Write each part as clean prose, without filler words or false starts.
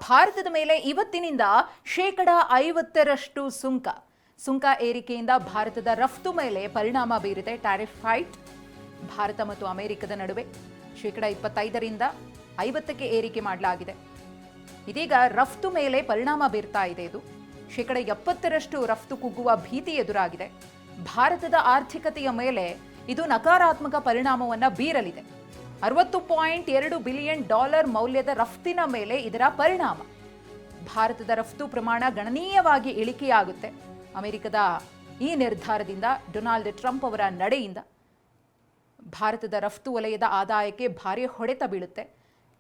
ಭಾರತದ ಮೇಲೆ ಇವತ್ತಿನಿಂದ 50% ಸುಂಕ ಏರಿಕೆಯಿಂದ ಭಾರತದ ರಫ್ತು ಮೇಲೆ ಪರಿಣಾಮ ಬೀರಿದೆ. ಟ್ಯಾರಿಫ್ ಫೈಟ್ ಭಾರತ ಮತ್ತು ಅಮೆರಿಕದ ನಡುವೆ 25% 50ಕ್ಕೆ ಏರಿಕೆ ಮಾಡಲಾಗಿದೆ. ಇದೀಗ ರಫ್ತು ಮೇಲೆ ಪರಿಣಾಮ ಬೀರ್ತಾ ಇದೆ. ಇದು 70% ರಫ್ತು ಕುಗ್ಗುವ ಭೀತಿ ಎದುರಾಗಿದೆ. ಭಾರತದ ಆರ್ಥಿಕತೆಯ ಮೇಲೆ ಇದು ನಕಾರಾತ್ಮಕ ಪರಿಣಾಮವನ್ನು ಬೀರಲಿದೆ. $60.2 ಬಿಲಿಯನ್ ಮೌಲ್ಯದ ರಫ್ತಿನ ಮೇಲೆ ಇದರ ಪರಿಣಾಮ. ಭಾರತದ ರಫ್ತು ಪ್ರಮಾಣ ಗಣನೀಯವಾಗಿ ಇಳಿಕೆಯಾಗುತ್ತೆ. ಅಮೆರಿಕದ ಈ ನಿರ್ಧಾರದಿಂದ, ಡೊನಾಲ್ಡ್ ಟ್ರಂಪ್ ಅವರ ನಡೆಯಿಂದ ಭಾರತದ ರಫ್ತು ವಲಯದ ಆದಾಯಕ್ಕೆ ಭಾರಿ ಹೊಡೆತ ಬೀಳುತ್ತೆ.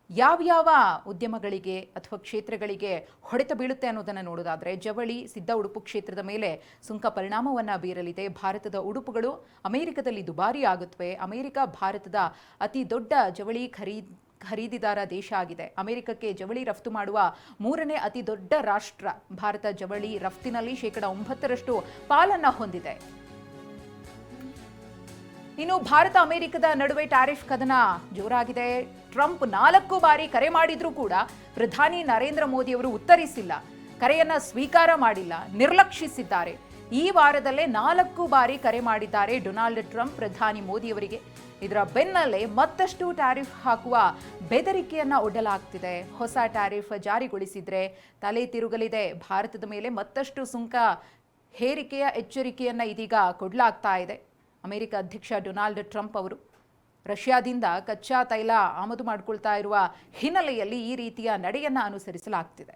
ಯಾವ್ಯಾವ ಉದ್ಯಮಗಳಿಗೆ ಅಥವಾ ಕ್ಷೇತ್ರಗಳಿಗೆ ಹೊಡೆತ ಬೀಳುತ್ತೆ ಅನ್ನೋದನ್ನು ನೋಡೋದಾದರೆ, ಜವಳಿ, ಸಿದ್ಧ ಉಡುಪು ಕ್ಷೇತ್ರದ ಮೇಲೆ ಸುಂಕ ಪರಿಣಾಮವನ್ನು ಬೀರಲಿದೆ. ಭಾರತದ ಉಡುಪುಗಳು ಅಮೆರಿಕದಲ್ಲಿ ದುಬಾರಿ ಆಗುತ್ತವೆ. ಅಮೆರಿಕ ಭಾರತದ ಅತಿ ದೊಡ್ಡ ಜವಳಿ ಖರೀದಿದಾರ ದೇಶ ಆಗಿದೆ. ಅಮೆರಿಕಕ್ಕೆ ಜವಳಿ ರಫ್ತು ಮಾಡುವ 3ನೇ ಅತಿ ದೊಡ್ಡ ರಾಷ್ಟ್ರ ಭಾರತ. ಜವಳಿ ರಫ್ತಿನಲ್ಲಿ 9% ಪಾಲನ್ನು ಹೊಂದಿದೆ. ಇನ್ನು ಭಾರತ ಅಮೆರಿಕದ ನಡುವೆ ಟ್ಯಾರಿಫ್ ಕದನ ಜೋರಾಗಿದೆ. ಟ್ರಂಪ್ 4 ಬಾರಿ ಕರೆ ಮಾಡಿದ್ರೂ ಕೂಡ ಪ್ರಧಾನಿ ನರೇಂದ್ರ ಮೋದಿ ಅವರು ಉತ್ತರಿಸಿಲ್ಲ, ಕರೆಯನ್ನ ಸ್ವೀಕಾರ ಮಾಡಿಲ್ಲ, ನಿರ್ಲಕ್ಷಿಸಿದ್ದಾರೆ. ಈ ವಾರದಲ್ಲೇ 4 ಬಾರಿ ಕರೆ ಮಾಡಿದ್ದಾರೆ ಡೊನಾಲ್ಡ್ ಟ್ರಂಪ್ ಪ್ರಧಾನಿ ಮೋದಿ ಅವರಿಗೆ. ಇದರ ಬೆನ್ನಲ್ಲೇ ಮತ್ತಷ್ಟು ಟ್ಯಾರಿಫ್ ಹಾಕುವ ಬೆದರಿಕೆಯನ್ನ ಒಡ್ಡಲಾಗ್ತಿದೆ. ಹೊಸ ಟ್ಯಾರಿಫ್ ಜಾರಿಗೊಳಿಸಿದ್ರೆ ತಲೆ ತಿರುಗಲಿದೆ. ಭಾರತದ ಮೇಲೆ ಮತ್ತಷ್ಟು ಸುಂಕ ಹೇರಿಕೆಯ ಎಚ್ಚರಿಕೆಯನ್ನ ಇದೀಗ ಕೊಡಲಾಗ್ತಾ ಇದೆ. ಅಮೆರಿಕ ಅಧ್ಯಕ್ಷ ಡೊನಾಲ್ಡ್ ಟ್ರಂಪ್ ಅವರು ರಷ್ಯಾದಿಂದ ಕಚ್ಚಾ ತೈಲ ಆಮದು ಮಾಡಿಕೊಳ್ತಾ ಇರುವ ಹಿನ್ನೆಲೆಯಲ್ಲಿ ಈ ರೀತಿಯ ನಡೆಯನ್ನ ಅನುಸರಿಸಲಾಗ್ತಿದೆ.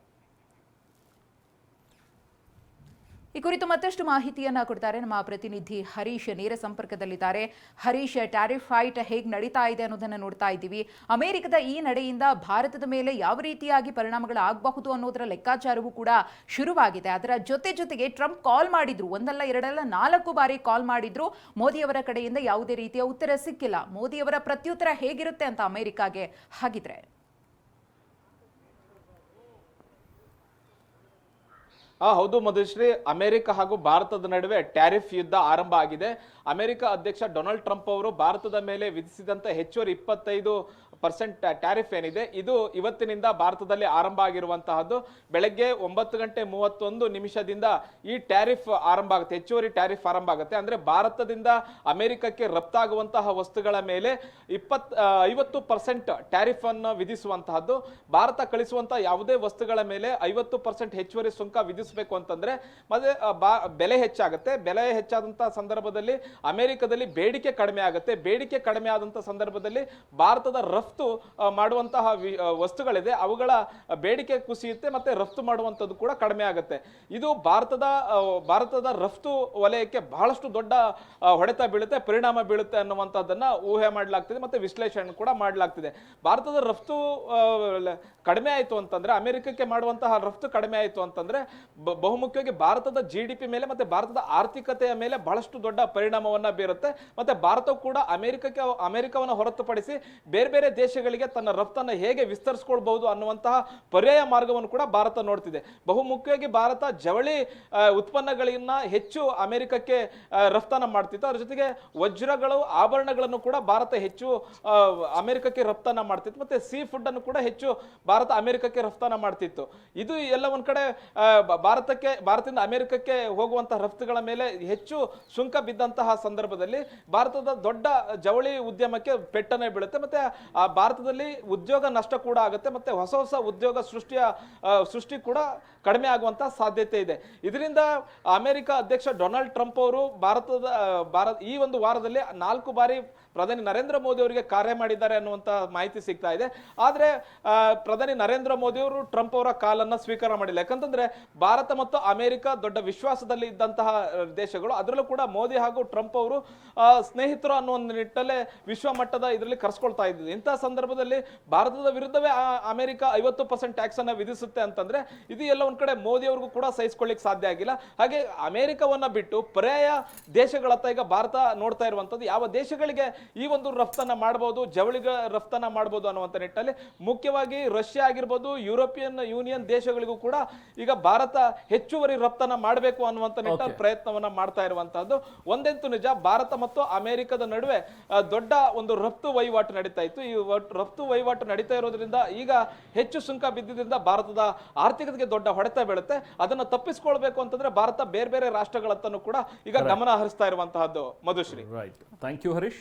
ಈ ಕುರಿತು ಮತ್ತಷ್ಟು ಮಾಹಿತಿಯನ್ನ ಕೊಡ್ತಾರೆ ನಮ್ಮ ಪ್ರತಿನಿಧಿ ಹರೀಶ್, ನೇರ ಸಂಪರ್ಕದಲ್ಲಿದ್ದಾರೆ. ಹರೀಶ್, ಟ್ಯಾರಿಫ್ ಫೈಟ್ ಹೇಗೆ ನಡೀತಾ ಇದೆ ಅನ್ನೋದನ್ನ ನೋಡ್ತಾ ಇದ್ದೀವಿ. ಅಮೆರಿಕದ ಈ ನಡೆಯಿಂದ ಭಾರತದ ಮೇಲೆ ಯಾವ ರೀತಿಯಾಗಿ ಪರಿಣಾಮಗಳಾಗಬಹುದು ಅನ್ನೋದರ ಲೆಕ್ಕಾಚಾರವೂ ಕೂಡ ಶುರುವಾಗಿದೆ. ಅದರ ಜೊತೆಗೆ ಟ್ರಂಪ್ ಕಾಲ್ ಮಾಡಿದ್ರು, ಒಂದಲ್ಲ ಎರಡಲ್ಲ 4 ಬಾರಿ ಕಾಲ್ ಮಾಡಿದ್ರು. ಮೋದಿಯವರ ಕಡೆಯಿಂದ ಯಾವುದೇ ರೀತಿಯ ಉತ್ತರ ಸಿಕ್ಕಿಲ್ಲ. ಮೋದಿಯವರ ಪ್ರತ್ಯುತ್ತರ ಹೇಗಿರುತ್ತೆ ಅಂತ ಅಮೆರಿಕಾಗೆ ಹಾಗಿದ್ರೆ? ಹೌದು ಮಧುಶ್ರೀ, ಅಮೆರಿಕ ಹಾಗೂ ಭಾರತದ ನಡುವೆ ಟ್ಯಾರಿಫ್ ಯುದ್ಧ ಆರಂಭ ಆಗಿದೆ. ಅಮೆರಿಕ ಅಧ್ಯಕ್ಷ ಡೊನಾಲ್ಡ್ ಟ್ರಂಪ್ ಅವರು ಭಾರತದ ಮೇಲೆ ವಿಧಿಸಿದಂತ ಹೆಚ್ಚುವರಿ 25% ಟ್ಯಾರಿಫ್ ಏನಿದೆ, ಇದು ಇವತ್ತಿನಿಂದ ಭಾರತದಲ್ಲಿ ಆರಂಭ ಆಗಿರುವಂತಹದ್ದು. ಬೆಳಗ್ಗೆ 9:31 ಈ ಟ್ಯಾರಿಫ್ ಆರಂಭ ಆಗುತ್ತೆ, ಹೆಚ್ಚುವರಿ ಟ್ಯಾರಿಫ್ ಆರಂಭ ಆಗುತ್ತೆ. ಅಂದ್ರೆ ಭಾರತದಿಂದ ಅಮೆರಿಕಕ್ಕೆ ರಫ್ತಾಗುವಂತಹ ವಸ್ತುಗಳ ಮೇಲೆ 50% ಟ್ಯಾರಿಫ್ ಅನ್ನು ವಿಧಿಸುವಂತಹದ್ದು. ಭಾರತ ಕಳಿಸುವಂತಹ ಯಾವುದೇ ವಸ್ತುಗಳ ಮೇಲೆ 50% ಹೆಚ್ಚುವರಿ ಸುಂಕ ವಿಧಿಸಬೇಕು ಅಂತಂದ್ರೆ ಮತ್ತೆ ಬೆಲೆ ಹೆಚ್ಚಾಗುತ್ತೆ. ಬೆಲೆ ಹೆಚ್ಚಾದಂತಹ ಸಂದರ್ಭದಲ್ಲಿ ಅಮೆರಿಕದಲ್ಲಿ ಬೇಡಿಕೆ ಕಡಿಮೆ ಆಗುತ್ತೆ. ಬೇಡಿಕೆ ಕಡಿಮೆ ಆದಂತಹ ಸಂದರ್ಭದಲ್ಲಿ ಭಾರತದ ರಫ್ತು ಮಾಡುವಂತಹ ವಸ್ತುಗಳಿದೆ, ಅವುಗಳ ಬೇಡಿಕೆ ಕುಸಿಯುತ್ತೆ, ಮತ್ತೆ ರಫ್ತು ಮಾಡುವಂಥದ್ದು ಕೂಡ ಕಡಿಮೆ ಆಗುತ್ತೆ. ಇದು ಭಾರತದ ರಫ್ತು ವಲಯಕ್ಕೆ ಬಹಳಷ್ಟು ದೊಡ್ಡ ಹೊಡೆತ ಬೀಳುತ್ತೆ, ಪರಿಣಾಮ ಬೀಳುತ್ತೆ ಅನ್ನುವಂಥದ್ದನ್ನ ಊಹೆ ಮಾಡಲಾಗ್ತಿದೆ, ಮತ್ತೆ ವಿಶ್ಲೇಷಣೆ ಕೂಡ ಮಾಡಲಾಗ್ತಿದೆ. ಭಾರತದ ರಫ್ತು ಕಡಿಮೆ ಆಯಿತು ಅಂತಂದ್ರೆ, ಅಮೆರಿಕಕ್ಕೆ ಮಾಡುವಂತಹ ರಫ್ತು ಕಡಿಮೆ ಆಯಿತು ಅಂತಂದ್ರೆ ಬಹುಮುಖ್ಯವಾಗಿ ಭಾರತದ GDP ಮೇಲೆ ಮತ್ತೆ ಭಾರತದ ಆರ್ಥಿಕತೆಯ ಮೇಲೆ ಬಹಳಷ್ಟು ದೊಡ್ಡ ಪರಿಣಾಮವನ್ನ ಬೀರುತ್ತೆ. ಮತ್ತೆ ಭಾರತವು ಕೂಡ ಅಮೆರಿಕವನ್ನು ಹೊರತುಪಡಿಸಿ ಬೇರೆ ಬೇರೆ ದೇಶಗಳಿಗೆ ತನ್ನ ರಫ್ತನ್ನು ಹೇಗೆ ವಿಸ್ತರಿಸಿಕೊಳ್ಬಹುದು ಅನ್ನುವಂತಹ ಪರ್ಯಾಯ ಮಾರ್ಗವನ್ನು ಕೂಡ ಭಾರತ ನೋಡ್ತಿದೆ. ಬಹುಮುಖ್ಯವಾಗಿ ಭಾರತ ಜವಳಿ ಉತ್ಪನ್ನಗಳನ್ನ ಹೆಚ್ಚು ಅಮೆರಿಕಕ್ಕೆ ರಫ್ತನ್ನ ಮಾಡ್ತಿತ್ತು. ಅದ್ರ ಜೊತೆಗೆ ವಜ್ರಗಳು, ಆಭರಣಗಳನ್ನು ಕೂಡ ಭಾರತ ಹೆಚ್ಚು ಅಮೆರಿಕಕ್ಕೆ ರಫ್ತನ್ನ ಮಾಡ್ತಿತ್ತು. ಮತ್ತೆ ಸೀ ಫುಡ್ ಅನ್ನು ಕೂಡ ಹೆಚ್ಚು ಭಾರತ ಅಮೆರಿಕಕ್ಕೆ ರಫ್ತನ್ನ ಮಾಡ್ತಿತ್ತು. ಇದು ಎಲ್ಲ ಒಂದ್ ಕಡೆ ಭಾರತದಿಂದ ಅಮೆರಿಕಕ್ಕೆ ಹೋಗುವಂತಹ ರಫ್ತುಗಳ ಮೇಲೆ ಹೆಚ್ಚು ಸುಂಕ ಬಿದ್ದಂತಹ ಸಂದರ್ಭದಲ್ಲಿ ಭಾರತದ ದೊಡ್ಡ ಜವಳಿ ಉದ್ಯಮಕ್ಕೆ ಪೆಟ್ಟನೆ ಬೀಳುತ್ತೆ. ಮತ್ತೆ ಭಾರತದಲ್ಲಿ ಉದ್ಯೋಗ ನಷ್ಟ ಕೂಡ ಆಗುತ್ತೆ. ಮತ್ತೆ ಹೊಸ ಉದ್ಯೋಗ ಸೃಷ್ಟಿ ಕೂಡ ಕಡಿಮೆ ಆಗುವಂತಹ ಸಾಧ್ಯತೆ ಇದೆ. ಇದರಿಂದ ಅಮೆರಿಕ ಅಧ್ಯಕ್ಷ ಡೊನಾಲ್ಡ್ ಟ್ರಂಪ್ ಅವರು ಈ ಒಂದು ವಾರದಲ್ಲಿ 4 ಬಾರಿ ಪ್ರಧಾನಿ ನರೇಂದ್ರ ಮೋದಿ ಅವರಿಗೆ ಕಾರ್ಯ ಮಾಡಿದ್ದಾರೆ ಅನ್ನುವಂತ ಮಾಹಿತಿ ಸಿಗ್ತಾ ಇದೆ. ಆದ್ರೆ ಪ್ರಧಾನಿ ನರೇಂದ್ರ ಮೋದಿ ಅವರು ಟ್ರಂಪ್ ಅವರ ಕಾಲನ್ನ ಸ್ವೀಕಾರ ಮಾಡಿಲ್ಲ. ಯಾಕಂತಂದ್ರೆ ಭಾರತ ಮತ್ತು ಅಮೆರಿಕ ದೊಡ್ಡ ವಿಶ್ವಾಸದಲ್ಲಿ ಇದ್ದಂತಹ ದೇಶಗಳು. ಅದರಲ್ಲೂ ಕೂಡ ಮೋದಿ ಹಾಗೂ ಟ್ರಂಪ್ ಅವರು ಸ್ನೇಹಿತರು ಅನ್ನೋ ಒಂದು ನಿಟ್ಟಲ್ಲೇ ವಿಶ್ವ ಮಟ್ಟದ ಇದರಲ್ಲಿ ಕರೆಸ್ಕೊಳ್ತಾ ಇದ್ದಿದೆ. ಇಂತಹ ಸಂದರ್ಭದಲ್ಲಿ ಭಾರತದ ವಿರುದ್ಧವೇ ಅಮೆರಿಕ 50% ಟ್ಯಾಕ್ಸ್ ಅನ್ನ ವಿಧಿಸುತ್ತೆ ಅಂತಂದ್ರೆ ಇದು ಎಲ್ಲ ಒಂದ್ ಕಡೆ ಮೋದಿ ಅವ್ರಿಗೂ ಕೂಡ ಸಹಿಸಿಕೊಳ್ಳಿಕ್ ಸಾಧ್ಯ ಆಗಿಲ್ಲ. ಹಾಗೆ ಅಮೆರಿಕವನ್ನ ಬಿಟ್ಟು ಪರ್ಯಾಯ ದೇಶಗಳತ್ತ ಈಗ ಭಾರತ ನೋಡ್ತಾ ಇರುವಂತದ್ದು ಯಾವ ದೇಶಗಳಿಗೆ ಈ ಒಂದು ರಫ್ತನ್ನ ಮಾಡಬಹುದು, ಜವಳಿಗಳ ರಫ್ತನ್ನ ಮಾಡಬಹುದು ಅನ್ನುವಂಥ ನಿಟ್ಟಿನಲ್ಲಿ ಮುಖ್ಯವಾಗಿ ರಷ್ಯಾ ಆಗಿರ್ಬೋದು, ಯುರೋಪಿಯನ್ ಯೂನಿಯನ್ ದೇಶಗಳಿಗೂ ಕೂಡ ಈಗ ಭಾರತ ಹೆಚ್ಚುವರಿ ರಫ್ತನ್ನ ಮಾಡಬೇಕು ಅನ್ನುವಂಥ ನಿಟ್ಟಿನಲ್ಲಿ ಪ್ರಯತ್ನವನ್ನ ಮಾಡ್ತಾ ಇರುವಂತಹದ್ದು. ಒಂದಂತೂ ನಿಜ, ಭಾರತ ಮತ್ತು ಅಮೆರಿಕದ ನಡುವೆ ದೊಡ್ಡ ಒಂದು ರಫ್ತು ವಹಿವಾಟು ನಡೀತಾ ಇತ್ತು. ಈ ರಫ್ತು ವಹಿವಾಟು ನಡೀತಾ ಇರೋದ್ರಿಂದ ಈಗ ಹೆಚ್ಚು ಸುಂಕ ಬಿದ್ದಿದ್ದರಿಂದ ಭಾರತದ ಆರ್ಥಿಕತೆಗೆ ದೊಡ್ಡ ಹೊಡೆತ ಬೀಳುತ್ತೆ. ಅದನ್ನು ತಪ್ಪಿಸಿಕೊಳ್ಬೇಕು ಅಂತಂದ್ರೆ ಭಾರತ ಬೇರೆ ಬೇರೆ ರಾಷ್ಟ್ರಗಳತ್ತೂ ಕೂಡ ಈಗ ಗಮನ ಹರಿಸ್ತಾ ಇರುವಂತಹದ್ದು. Madhushree, right, thank you Harish.